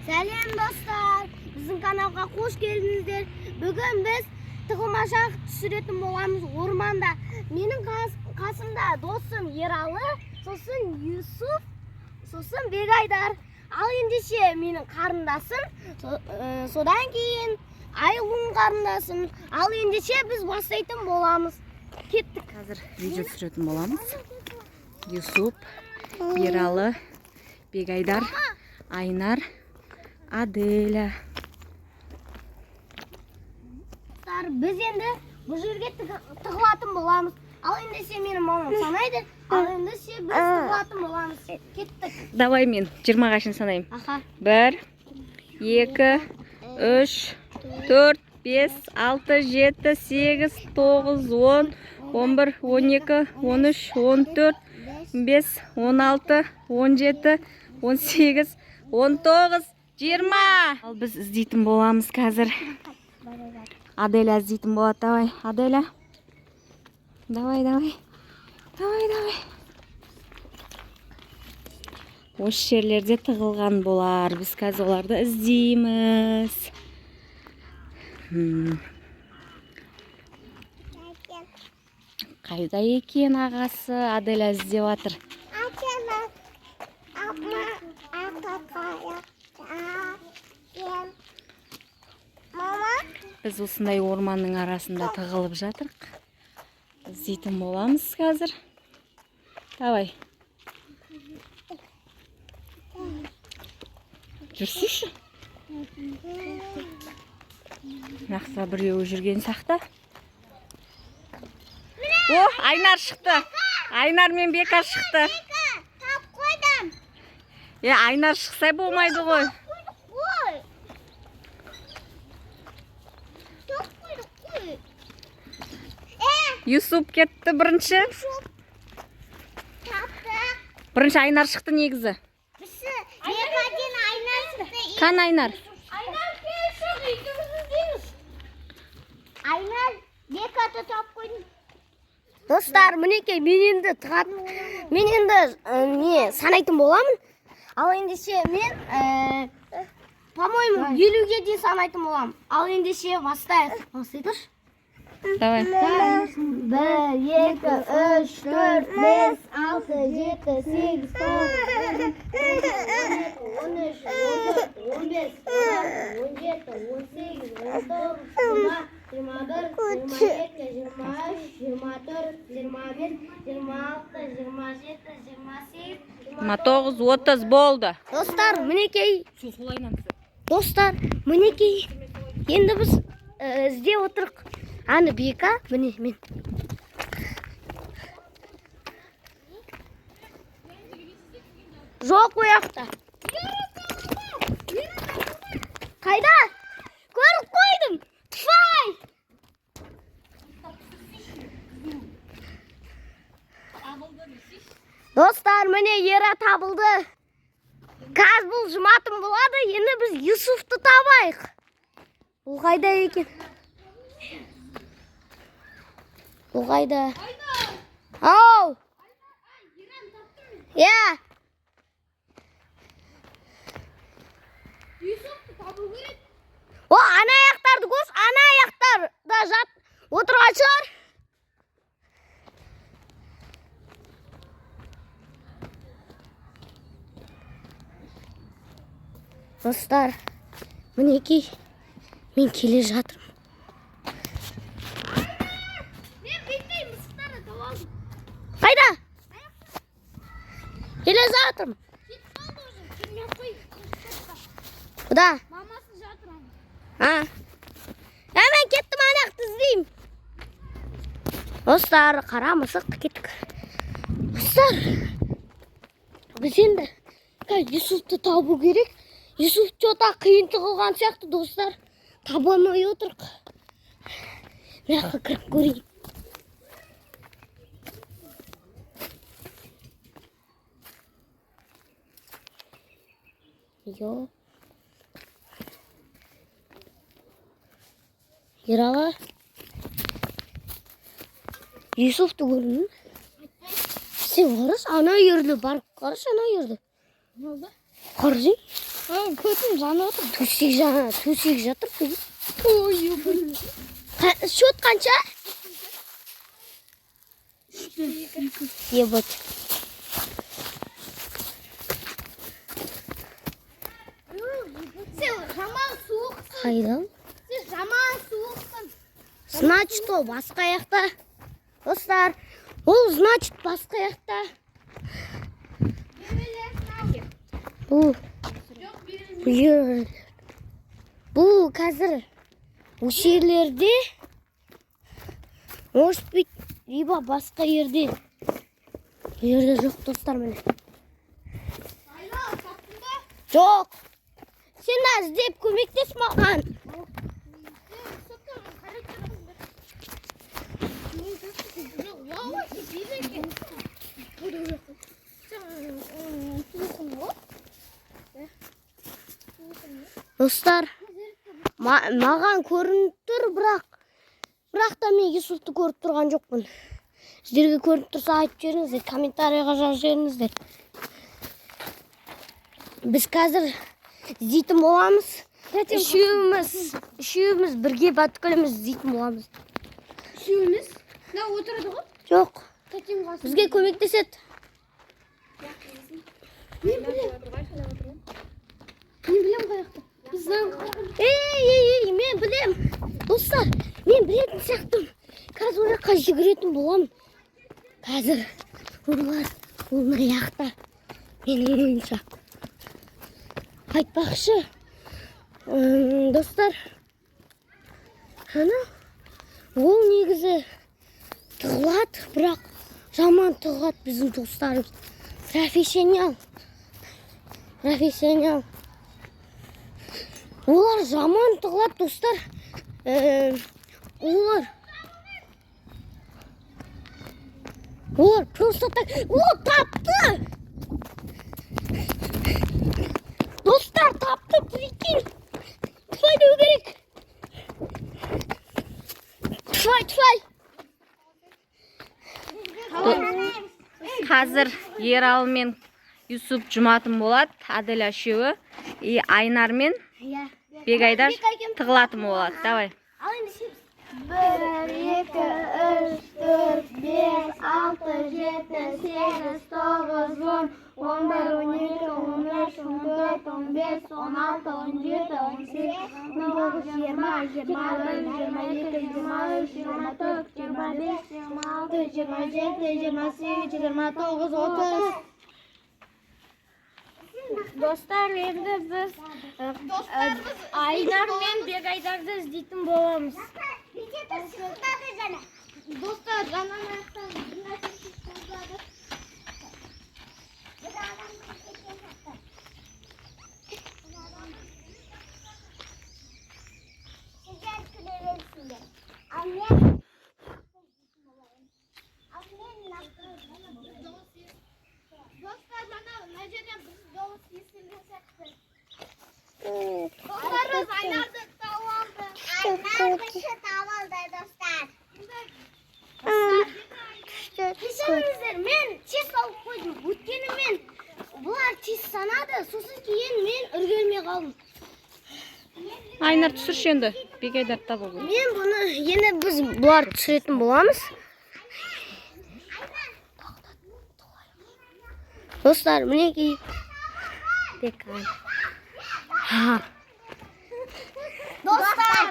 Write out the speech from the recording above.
Сәлем достар, біздің каналға қош келдіңіздер. Бүгін біз тығылмашақ түсіретін боламыз орманда. Менің қасымда досым Ералы, сосын Юсуф, сосын Бегайдар. Ал ендеше менің қарындасым, содан кейін Айлың қарындасым. Ал ендеше біз бастайтын боламыз. Кеттік. Қазір видео түсіретін боламыз. Юсуп, Ералы, Бегайдар, Айнар, Аделя. Біз енді бұл жерге тығылатын боламыз. Ал ендеше менің мамам санайды. Ал ендеше біз тығылатын боламыз. Кеттік. Давай мен 20-ға шейін санайым. 1, 2, 3, 4, 5, 6, 7, 8, 9, 10, 11, 12, 13, 14, 15, 16, 17, 18, 19, 20. Ал біз іздейтін боламыз қазір. Аделя іздейтін болады. Давай, Аделя. Давай. Осы жерлерде тығылған болар. Біз қазір оларды іздейміз. Қайда екен ағасы? Аделя іздеп жатыр. Біз осындай орманның арасында тығылып жатырық. Іздейтін боламыз қазір. Давай. Жүрсейші. Нақса біреуі жүрген сақта. О, Айнар шықты. Айнар мен Бека шықты. Тап қойдым. Айнар шықса болмайды ғой. Юсуп кетті бірінші. Бірінші Айнар шықты негізі. Қан Айнар? Айнар, Бекаты тап қойдым. Достар, мінекей, мен енді санайтын боламын. Ал ендеше мен, по-моему, 50-ге дейін санайтын боламын. Ал ендеше бастайық. Бастайдыршы. Давай. 1, 2, 3, 4, 5, 6, 7, 8, 9, 13, 14, 15, 16, 17, 18, 19, 20, 21, 22, 23, 24, 25, 26, 27, 28, 29, 30 болды. Достар, мінекей. Достар, мінекей. Енді біз іздеп отырық. Аны Бека, міне мен. Жоқ ояқта. Қайда? Көріп қойдым. Тұфай! Достар, міне ера табылды. Қаз бұл жұматын болады. Енді біз Юсуфты табайық. Бұл қайда екен? Бұл қайда? Ау! Я! Юсуфты табу керек. О, ана аяқтарды көз, ана аяқтар да жат отырған шығар. Достар, мінекей, мен келе жатырмын. Қайда? Келе жатырмын. Құда? Мамасы жатыр. Мен кеттім, аяқты іздеймін. Достар, қара мысық кеттік. Достар, біз енді Юсуфты табу керек. Юсуф жота қиын тығылған сияқты, достар. Табылмай отырық. Мына кіріп көрейін. Yok. Ералы. Юсуфты көрдің? Сен қараш, ана ерді барып қараш, ана ерді. Ne oldu? Қаржи. Көтім жанып отыр. Төсек жатыр. Счет қанша? Ебать. Сен жаман суықсың. Қайдан? Сен жаман суықсың. Значит, ол басқа аяқта. Достар, ол значит басқа аяқта. Бұл қазір осы жерлерде, может быть, либо басқа жерде. Жерде жоқ, достар, міне. Жоқ. Сен іздеп көмектес маған. Достар, маған көрініп тұр, бірақ та мен Юсупты көріп тұрған жоқпын. Сіздерге көрініп тұрса айтып жіберіңіздер, комментарийға жазып жіберіңіздер. Біз қазір іздейтін боламыз. Үшеуміз бірге баткөліміз іздейтін боламыз. Үшеуміз? Да, отырады ғой? Жоқ. Бізге көмектеседі. Мен білем қаяқты. Мен білем. Достар, мен білетін сияқтым. Қазір ораққа жүгіретін боламын. Қазір олар аяқта. Менің ойымша. Айтпақшы, достар, ол негізі тығылады, бірақ жаман тығылады біздің достарымыз. Профессионал. Олар жаман тығылады, достар. Олар просто так... О, тапты! Достар, тапты, прикинь! Тфай деу керек! Тфай! Қазір Ералы мен Юсуп жұматын болады, Аделя үшеуі. И Айнар мен Бегайдар тығылатын болады. Давай. 1, 2, 3, 4, 5, 6, 7, 8, 9, 10, 11, 12, 13, 14, 15, 16, 17, 18, 19, 20, 21, 22, 23, 24, 25, 26, 27, 28, 29, 30. Достар, енді біз Айнар мен Бегайдарды іздейтін боламыз. Достар, жанан аяқтан Dostlar, bana neceden biz dolu sesini sakın. Dostlarımız Aynar'da tavaldı. Aynar'da tavaldı dostlar. Kişimizdir, men çiz alıp koydum. Өткені мен бұлар çiz санады, сосын кейін мен үргелмей қалдым. Айнар түсірші енді, Бегайдар табу бұл. Мен бұны енді біз бұлар түсіретін боламыз. Dostlar, мінекей. Достар,